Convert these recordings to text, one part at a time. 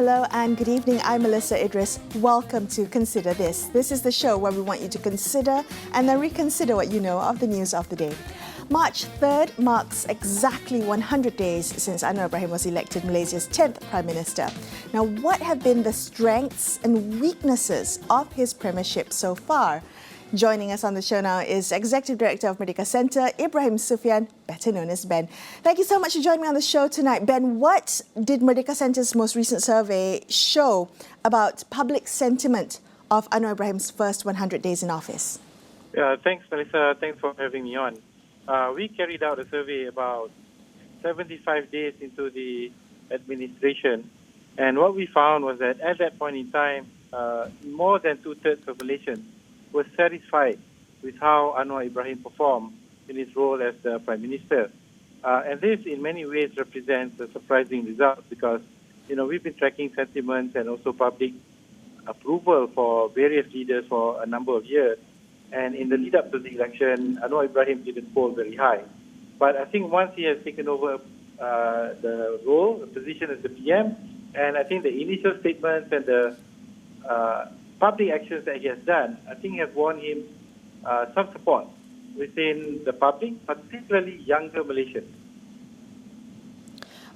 Hello and good evening. I'm Melissa Idris. Welcome to Consider This. This is the show where we want you to consider and then reconsider what you know of the news of the day. March 3rd marks exactly 100 days since Anwar Ibrahim was elected Malaysia's 10th Prime Minister. Now, what have been the strengths and weaknesses of his premiership so far? Joining us on the show now is Executive Director of Merdeka Centre, Ibrahim Suffian, better known as Ben. Thank you so much for joining me on the show tonight. Ben, what did Merdeka Centre's most recent survey show about public sentiment of Anwar Ibrahim's first 100 days in office? Thanks, Melissa. Thanks for having me on. We carried out a survey about 75 days into the administration, and what we found was that at that point in time, more than two-thirds of Malaysians were satisfied with how Anwar Ibrahim performed in his role as the Prime Minister. And this, in many ways, represents a surprising result because, we've been tracking sentiments and also public approval for various leaders for a number of years. And in the lead-up to the election, Anwar Ibrahim didn't poll very high. But I think once he has taken over the role, the position as the PM, and I think the initial statements and the public actions that he has done, I think have won him some support within the public, particularly younger Malaysians.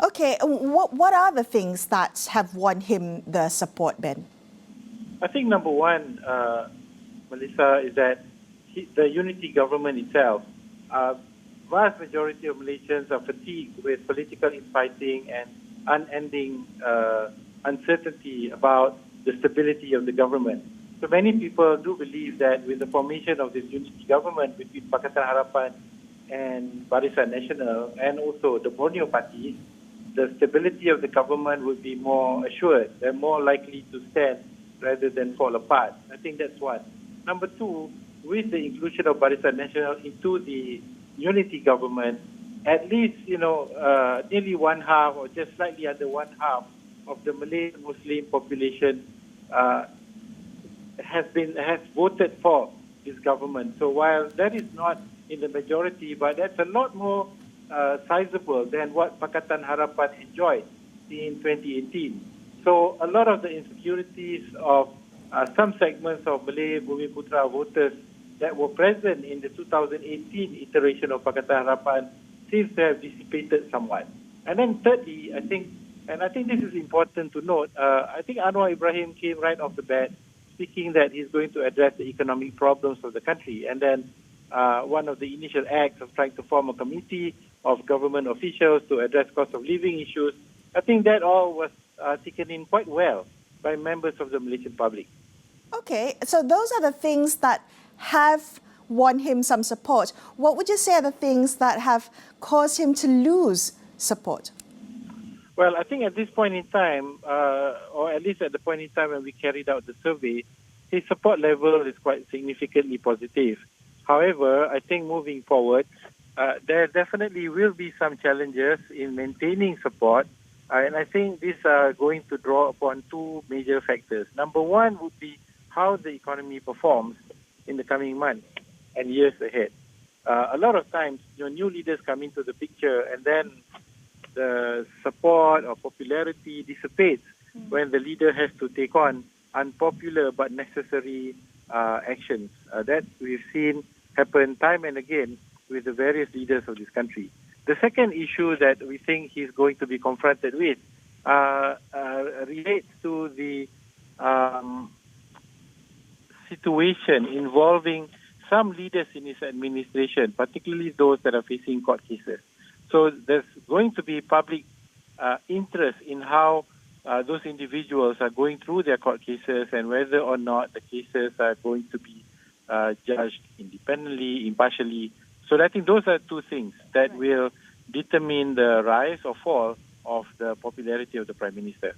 Okay, what are the things that have won him the support, Ben? I think number one, Melissa, is that the unity government itself, vast majority of Malaysians are fatigued with political infighting and unending uncertainty about the stability of the government. So many people do believe that with the formation of this unity government between Pakatan Harapan and Barisan Nasional and also the Borneo Party, the stability of the government would be more assured. They're more likely to stand rather than fall apart. I think that's one. Number two, with the inclusion of Barisan Nasional into the unity government, at least, nearly one half or just slightly under one half of the Malay Muslim population has voted for this government. So while that is not in the majority, but that's a lot more sizable than what Pakatan Harapan enjoyed in 2018. So a lot of the insecurities of some segments of Malay Bumi Putra voters that were present in the 2018 iteration of Pakatan Harapan seems to have dissipated somewhat. And then thirdly, I think this is important to note, I think Anwar Ibrahim came right off the bat speaking that he's going to address the economic problems of the country. And then one of the initial acts of trying to form a committee of government officials to address cost of living issues, I think that all was taken in quite well by members of the Malaysian public. Okay, so those are the things that have won him some support. What would you say are the things that have caused him to lose support? Well, I think at this point in time, or at least at the point in time when we carried out the survey, his support level is quite significantly positive. However, I think moving forward, there definitely will be some challenges in maintaining support. And I think these are going to draw upon two major factors. Number one would be how the economy performs in the coming months and years ahead. A lot of times, new leaders come into the picture and then the support or popularity dissipates when the leader has to take on unpopular but necessary actions. That we've seen happen time and again with the various leaders of this country. The second issue that we think he's going to be confronted with relates to the situation involving some leaders in his administration, particularly those that are facing court cases. So there's going to be public interest in how those individuals are going through their court cases and whether or not the cases are going to be judged independently, impartially. So I think those are two things that will determine the rise or fall of the popularity of the Prime Minister.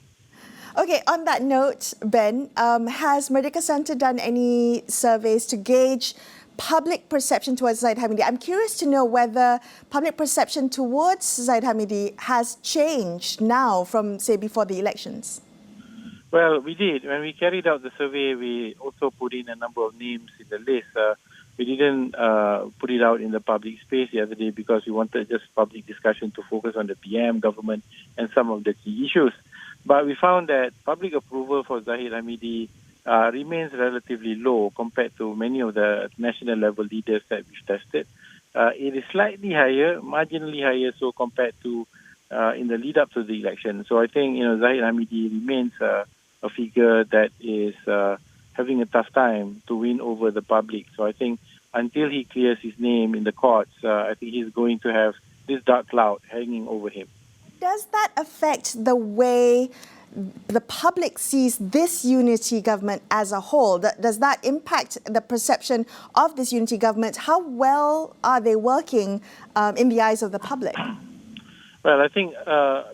Okay, on that note, Ben, has Merdeka Centre done any surveys to gauge public perception towards Zaid Hamidi? I'm curious to know whether public perception towards Zaid Hamidi has changed now from, say, before the elections. Well, we did. When we carried out the survey, we also put in a number of names in the list. We didn't put it out in the public space the other day because we wanted just public discussion to focus on the PM government and some of the key issues. But we found that public approval for Zahid Hamidi remains relatively low compared to many of the national level leaders that we've tested. It is slightly higher, marginally higher, so compared to in the lead up to the election. So I think Zahid Hamidi remains a figure that is having a tough time to win over the public. So I think until he clears his name in the courts, I think he's going to have this dark cloud hanging over him. Does that affect the way the public sees this unity government as a whole? Does that impact the perception of this unity government? How well are they working in the eyes of the public? Well, I think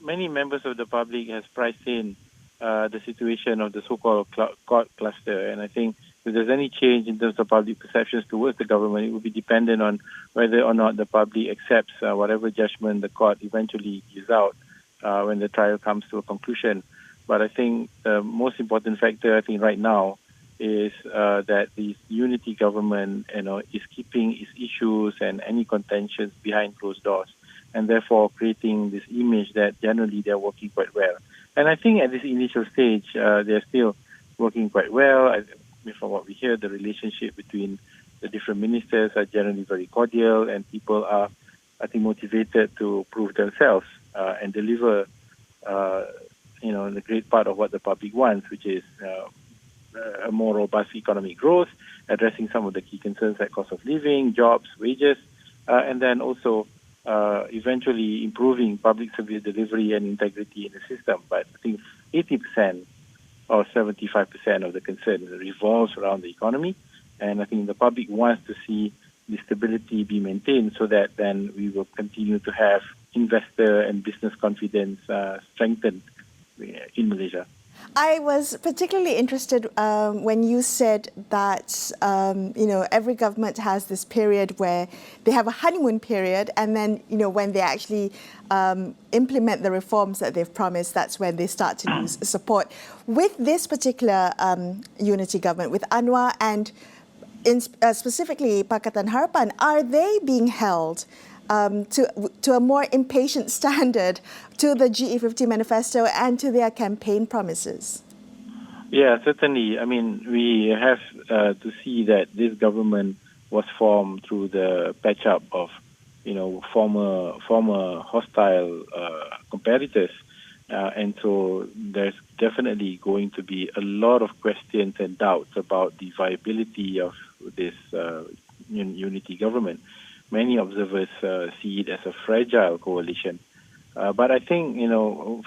many members of the public has priced in the situation of the so-called court cluster. And I think if there's any change in terms of public perceptions towards the government, it will be dependent on whether or not the public accepts whatever judgment the court eventually gives out when the trial comes to a conclusion. But I think the most important factor, I think, right now is that the unity government, is keeping its issues and any contentions behind closed doors, and therefore creating this image that generally they're working quite well. And I think at this initial stage, they're still working quite well. From what we hear, the relationship between the different ministers are generally very cordial, and people are, I think, motivated to prove themselves and deliver, the great part of what the public wants, which is a more robust economic growth, addressing some of the key concerns like cost of living, jobs, wages, and then also eventually improving public service delivery and integrity in the system. But I think 80% or 75% of the concern revolves around the economy. And I think the public wants to see the stability be maintained so that then we will continue to have investor and business confidence strengthened in Malaysia. I was particularly interested when you said that, every government has this period where they have a honeymoon period, and then, when they actually implement the reforms that they've promised, that's when they start to lose support. With this particular unity government, with Anwar and specifically Pakatan Harapan, are they being held to a more impatient standard to the GE50 manifesto and to their campaign promises? Yeah, certainly. I mean, we have to see that this government was formed through the patch-up of, former hostile competitors. And so there's definitely going to be a lot of questions and doubts about the viability of this unity government. Many observers see it as a fragile coalition. But I think,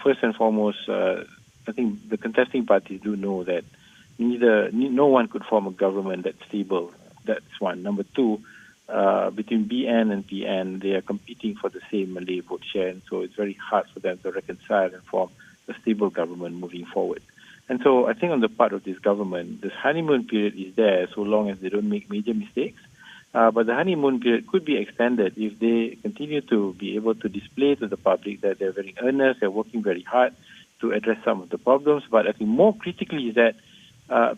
first and foremost, I think the contesting parties do know that no one could form a government that's stable. That's one. Number two, between BN and PN, they are competing for the same Malay vote share, and so it's very hard for them to reconcile and form a stable government moving forward. And so I think on the part of this government, this honeymoon period is there so long as they don't make major mistakes. But the honeymoon period could be extended if they continue to be able to display to the public that they're very earnest, they're working very hard to address some of the problems. But I think more critically is that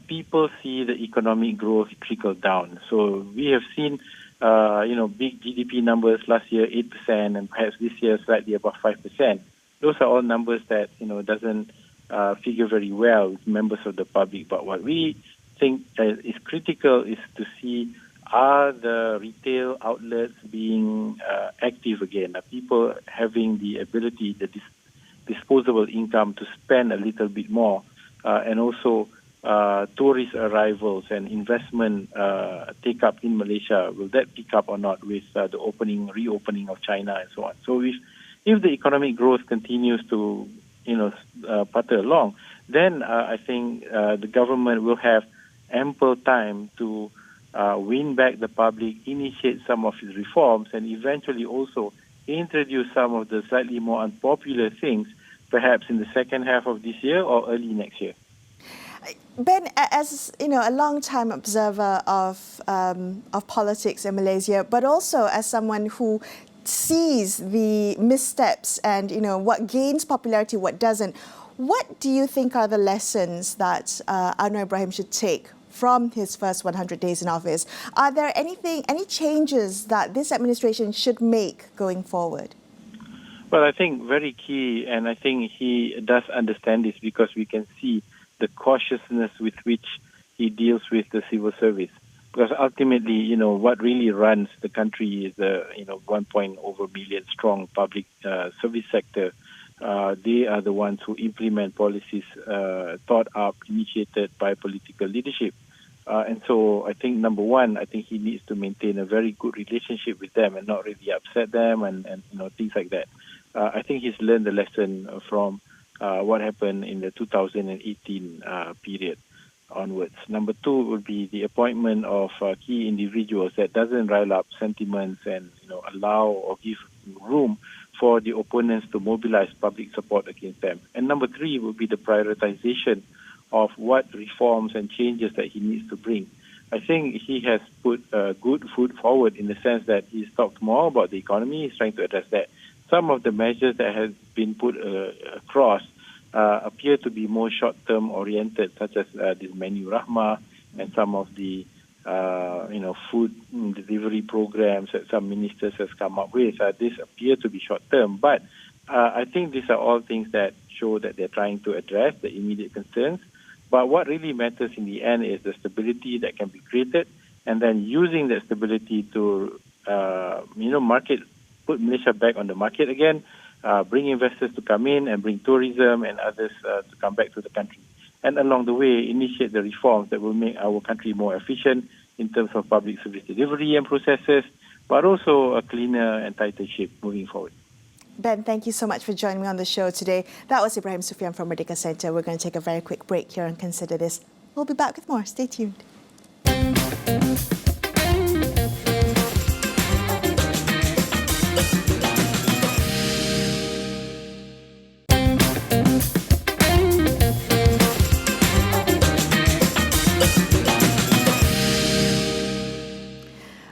people see the economic growth trickle down. So we have seen, big GDP numbers last year, 8%, and perhaps this year slightly above 5%. Those are all numbers that, doesn't figure very well with members of the public. But what we think is critical is to see, are the retail outlets being active again? Are people having the ability, the disposable income to spend a little bit more? And also tourist arrivals and investment take-up in Malaysia, will that pick up or not with the reopening of China and so on? So if the economic growth continues to, putter along, then I think the government will have ample time to win back the public, initiate some of its reforms, and eventually also introduce some of the slightly more unpopular things, perhaps in the second half of this year or early next year. Ben, as a long-time observer of politics in Malaysia, but also as someone who sees the missteps and what gains popularity, what doesn't, what do you think are the lessons that Anwar Ibrahim should take from his first 100 days in office? Are there any changes that this administration should make going forward? Well, I think very key, and I think he does understand this because we can see the cautiousness with which he deals with the civil service. Because ultimately, what really runs the country is the, 1 over million strong public service sector. They are the ones who implement policies thought up, initiated by political leadership. And so I think, number one, I think he needs to maintain a very good relationship with them and not really upset them and things like that. I think he's learned the lesson from what happened in the 2018 period onwards. Number two would be the appointment of key individuals that doesn't rile up sentiments and allow or give room for the opponents to mobilize public support against them. And number three would be the prioritization of what reforms and changes that he needs to bring. I think he has put good foot forward in the sense that he's talked more about the economy. He's trying to address that. Some of the measures that have been put across appear to be more short-term oriented, such as this menu rahmah and some of the food delivery programs that some ministers has come up with. This appear to be short-term, but I think these are all things that show that they're trying to address the immediate concerns. But what really matters in the end is the stability that can be created, and then using that stability to put Malaysia back on the market again, bring investors to come in and bring tourism and others to come back to the country. And along the way, initiate the reforms that will make our country more efficient in terms of public service delivery and processes, but also a cleaner and tighter ship moving forward. Ben, thank you so much for joining me on the show today. That was Ibrahim Suffian from Merdeka Centre. We're going to take a very quick break here and consider this. We'll be back with more. Stay tuned.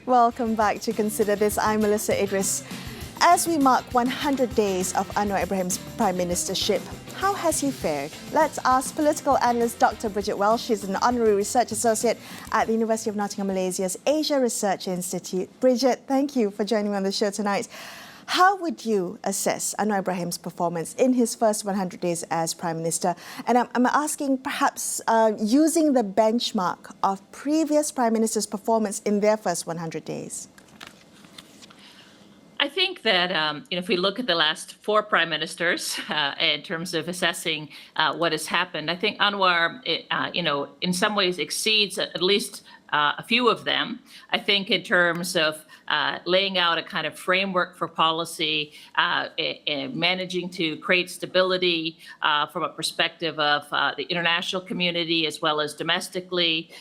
Welcome back to Consider This. I'm Melissa Idris. As we mark 100 days of Anwar Ibrahim's prime ministership, how has he fared? Let's ask political analyst Dr. Bridget Welsh. She's an honorary research associate at the University of Nottingham, Malaysia's Asia Research Institute. Bridget, thank you for joining me on the show tonight. How would you assess Anwar Ibrahim's performance in his first 100 days as Prime Minister? And I'm asking perhaps using the benchmark of previous Prime Ministers' performance in their first 100 days. I think that if we look at the last four prime ministers in terms of assessing what has happened, I think Anwar, in some ways exceeds at least a few of them. I think in terms of laying out a kind of framework for policy, and managing to create stability from a perspective of the international community as well as domestically,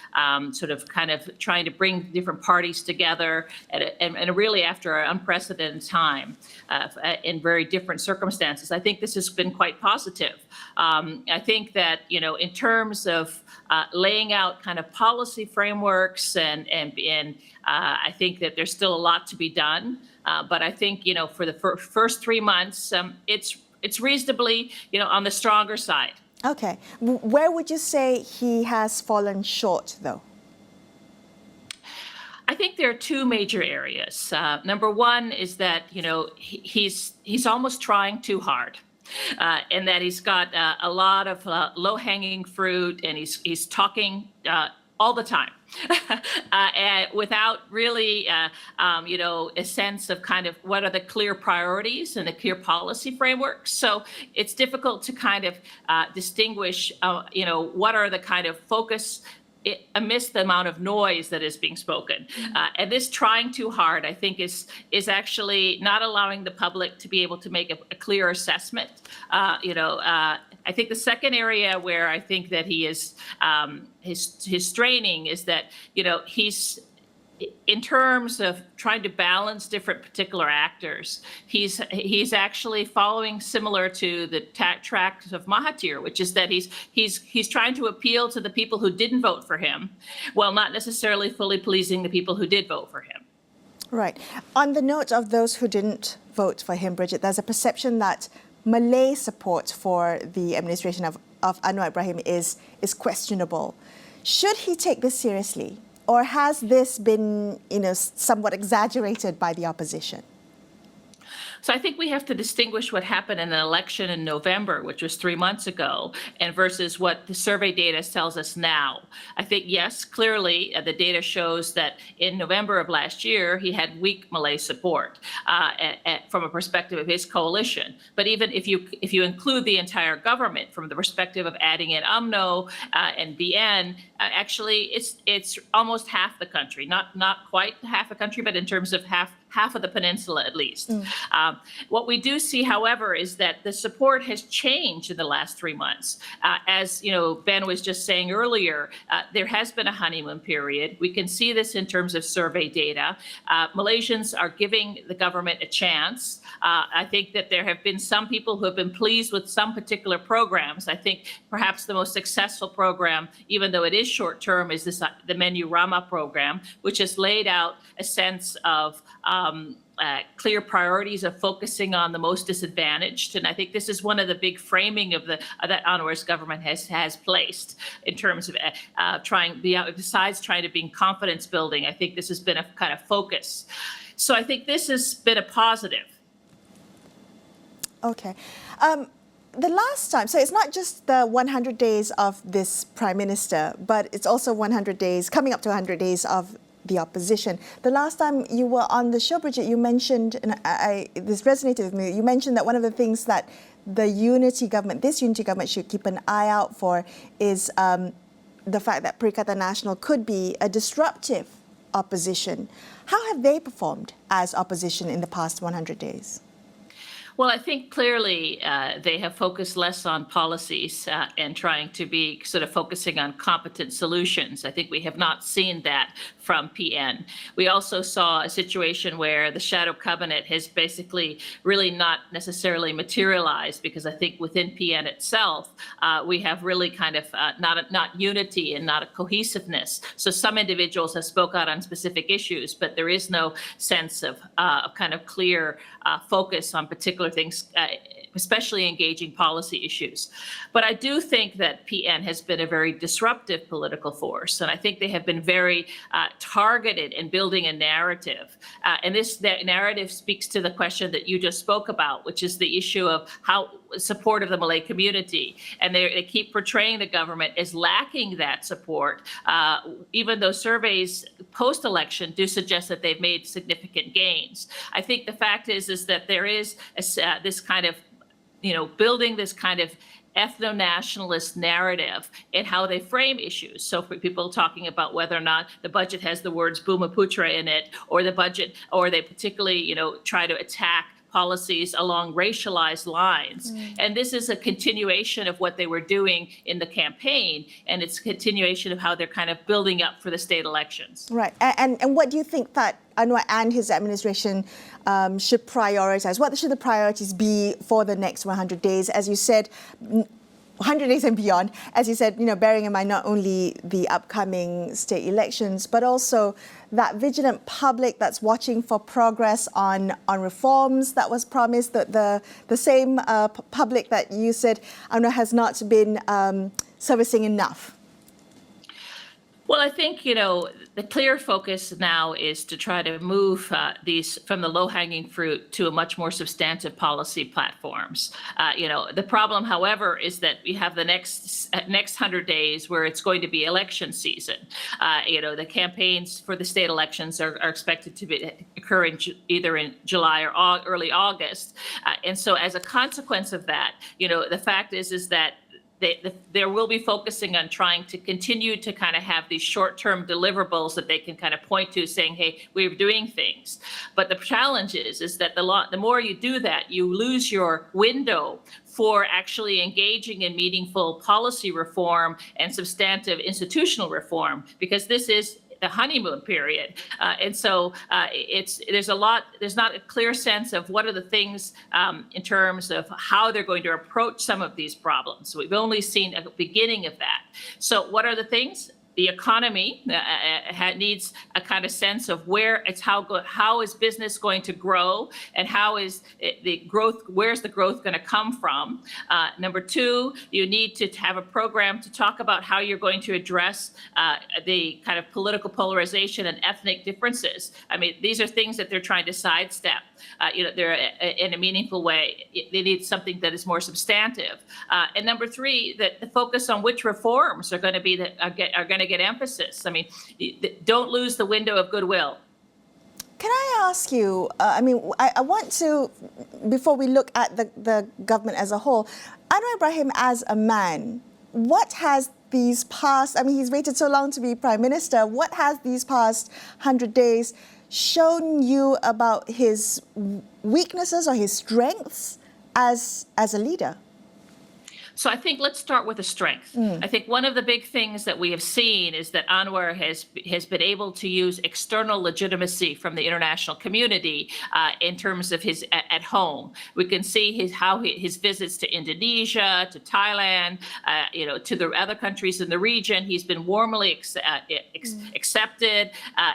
sort of kind of trying to bring different parties together and really after an unprecedented time in very different circumstances. I think this has been quite positive. I think that, in terms of laying out kind of policy frameworks and I think that there's still a lot to be done. But I think, for the first 3 months, it's reasonably, on the stronger side. Okay. Where would you say he has fallen short, though? I think there are two major areas. Number one is that, he's almost trying too hard. And that he's got a lot of low-hanging fruit, and he's talking all the time, without really, a sense of kind of what are the clear priorities and the clear policy frameworks. So it's difficult to kind of distinguish, what are the kind of focus amidst the amount of noise that is being spoken. And this trying too hard, I think, is actually not allowing the public to be able to make a clear assessment. I think the second area where I think that he is, his straining is that, he's, in terms of trying to balance different particular actors, he's actually following similar to the track of Mahathir, which is that he's trying to appeal to the people who didn't vote for him, while not necessarily fully pleasing the people who did vote for him. Right. On the note of those who didn't vote for him, Bridget, there's a perception that Malay support for the administration of Anwar Ibrahim is questionable. Should he take this seriously? Or has this been, somewhat exaggerated by the opposition? So I think we have to distinguish what happened in an election in November, which was 3 months ago, and versus what the survey data tells us now. I think, yes, clearly the data shows that in November of last year, he had weak Malay support from a perspective of his coalition. But even if you include the entire government from the perspective of adding in UMNO and BN, actually it's almost half the country, not quite half the country, but in terms of half of the peninsula at least. What we do see, however, is that the support has changed in the last 3 months. As Ben was just saying earlier, there has been a honeymoon period. We can see this in terms of survey data. Malaysians are giving the government a chance. I think that there have been some people who have been pleased with some particular programs. I think perhaps the most successful program, even though it is short term, is the Menu Rama program, which has laid out a sense of clear priorities of focusing on the most disadvantaged. And I think this is one of the big framing of that Anwar's government has placed in terms of besides trying to be confidence building. I think this has been a kind of focus. So I think this has been a positive. Okay. The last time, so it's not just the 100 days of this Prime Minister, but it's also 100 days, coming up to 100 days of the opposition. The last time you were on the show, Bridget, you mentioned, and this resonated with me, you mentioned that one of the things that this unity government should keep an eye out for is the fact that Perikatan Nasional could be a disruptive opposition. How have they performed as opposition in the past 100 days? Well, I think clearly they have focused less on policies and trying to be sort of focusing on competent solutions. I think we have not seen that from PN. We also saw a situation where the shadow cabinet has basically really not necessarily materialized, because I think within PN itself, we have really kind of not unity and not a cohesiveness. So some individuals have spoke out on specific issues, but there is no sense of kind of clear focus on particular things, especially engaging policy issues. But I do think that PN has been a very disruptive political force, and I think they have been very targeted in building a narrative. And that narrative speaks to the question that you just spoke about, which is the issue of how support of the Malay community. And they keep portraying the government as lacking that support, even though surveys post-election do suggest that they've made significant gains. I think the fact is that there is this kind of, building this kind of ethno-nationalist narrative in how they frame issues. So for people talking about whether or not the budget has the words Bumiputra in it, or the budget, or they particularly, try to attack policies along racialized lines. And this is a continuation of what they were doing in the campaign, and it's a continuation of how they're kind of building up for the state elections. Right. And what do you think that Anwar and his administration should prioritize? What should the priorities be for the next 100 days? As you said, 100 days and beyond, as you said, bearing in mind not only the upcoming state elections, but also that vigilant public that's watching for progress on reforms that was promised, the same public that you said has not been servicing enough. Well, I think, the clear focus now is to try to move these from the low-hanging fruit to a much more substantive policy platforms. The problem, however, is that we have the next 100 days where it's going to be election season. The campaigns for the state elections are expected to occur either in July or early August. And so as a consequence of that, the fact is that there will be focusing on trying to continue to kind of have these short-term deliverables that they can kind of point to, saying, hey, we're doing things. But the challenge is that the more you do that, you lose your window for actually engaging in meaningful policy reform and substantive institutional reform, because this is the honeymoon period. And so there's not a clear sense of what are the things in terms of how they're going to approach some of these problems. So we've only seen a beginning of that. So what are the things? The economy needs a kind of sense of how is business going to grow, and how is the growth, where's the growth going to come from? Number two, you need to have a program to talk about how you're going to address the kind of political polarization and ethnic differences. I mean, these are things that they're trying to sidestep. they're in a meaningful way. They need something that is more substantive. And number three, that the focus on which reforms are going to be are going to get emphasis. I mean, don't lose the window of goodwill. Can I ask you, I want to, before we look at the government as a whole, Anwar Ibrahim as a man, what has these past, he's waited so long to be Prime Minister, what has these past 100 days shown you about his weaknesses or his strengths as a leader? So I think let's start with the strength. I think one of the big things that we have seen is that Anwar has been able to use external legitimacy from the international community in terms of his at home. We can see his visits to Indonesia, to Thailand, to the other countries in the region. He's been warmly accepted,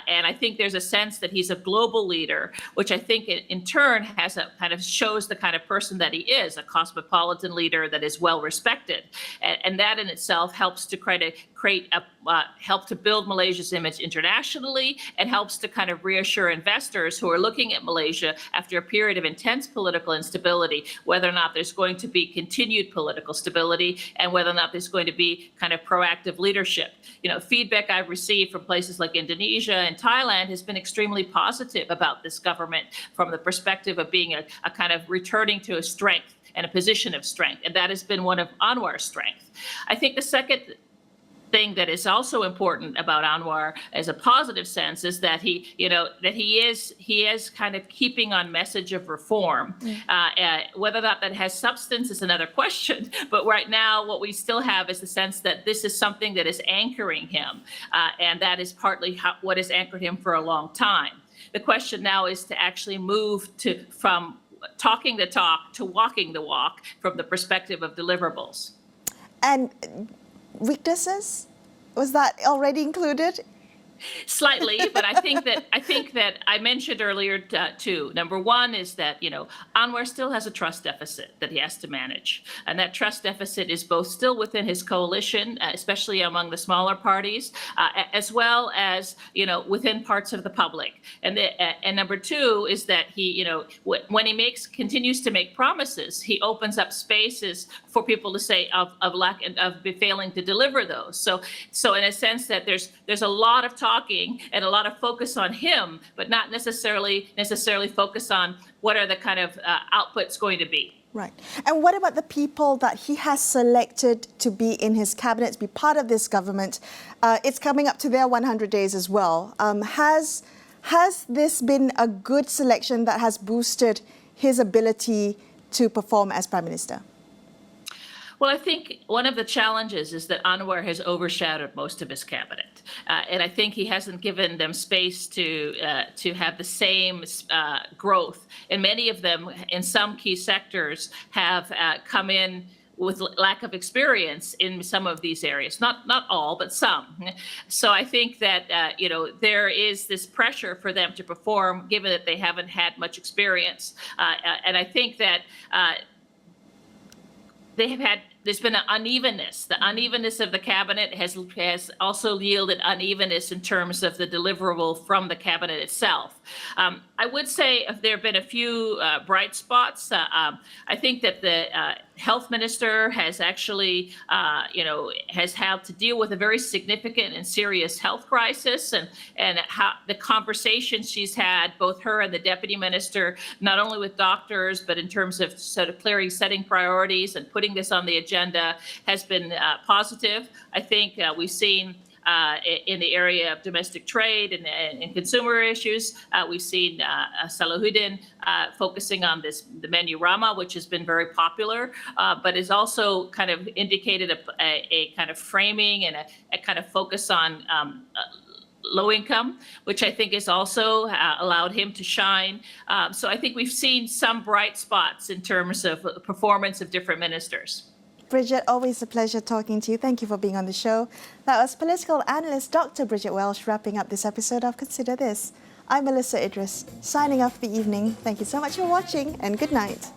and I think there's a sense that he's a global leader, which I think in turn has a kind of shows the kind of person that he is, a cosmopolitan leader that is well respected, and that in itself helps to help to build Malaysia's image internationally, and helps to kind of reassure investors who are looking at Malaysia after a period of intense political instability, whether or not there's going to be continued political stability and whether or not there's going to be kind of proactive leadership. Feedback I've received from places like Indonesia and Thailand has been extremely positive about this government from the perspective of being a kind of returning to a strength and a position of strength. And that has been one of Anwar's strengths. I think the second thing that is also important about Anwar as a positive sense is that he is kind of keeping on message of reform. Whether that has substance is another question. But right now, what we still have is the sense that this is something that is anchoring him. And that is partly what has anchored him for a long time. The question now is to actually move from talking the talk to walking the walk from the perspective of deliverables. And weaknesses? Was that already included? Slightly, but I think that I mentioned earlier too. Number one is that Anwar still has a trust deficit that he has to manage, and that trust deficit is both still within his coalition, especially among the smaller parties, as well as within parts of the public. And number two is that he when he continues to make promises, he opens up spaces for people to say of failing to deliver those. So in a sense that there's a lot of talking and a lot of focus on him, but not necessarily focus on what are the kind of outputs going to be. Right. And what about the people that he has selected to be in his cabinet, to be part of this government? It's coming up to their 100 days as well. Has this been a good selection that has boosted his ability to perform as Prime Minister? Well, I think one of the challenges is that Anwar has overshadowed most of his cabinet, and I think he hasn't given them space to have the same growth. And many of them, in some key sectors, have come in with lack of experience in some of these areas. Not all, but some. So I think that there is this pressure for them to perform, given that they haven't had much experience, and I think that. There's been an unevenness. The unevenness of the cabinet has also yielded unevenness in terms of the deliverable from the cabinet itself. I would say there have been a few bright spots. I think that the health minister has actually, has had to deal with a very significant and serious health crisis, and how the conversations she's had, both her and the deputy minister, not only with doctors, but in terms of sort of clearly setting priorities and putting this on the agenda, has been positive. I think we've seen in the area of domestic trade and consumer issues, we've seen Salahuddin focusing on the menu Rama, which has been very popular, but is also kind of indicated a kind of framing and a kind of focus on low income, which I think has also allowed him to shine. So I think we've seen some bright spots in terms of performance of different ministers. Bridget, always a pleasure talking to you. Thank you for being on the show. That was political analyst Dr. Bridget Welsh wrapping up this episode of Consider This. I'm Melissa Idris, signing off for the evening. Thank you so much for watching, and good night.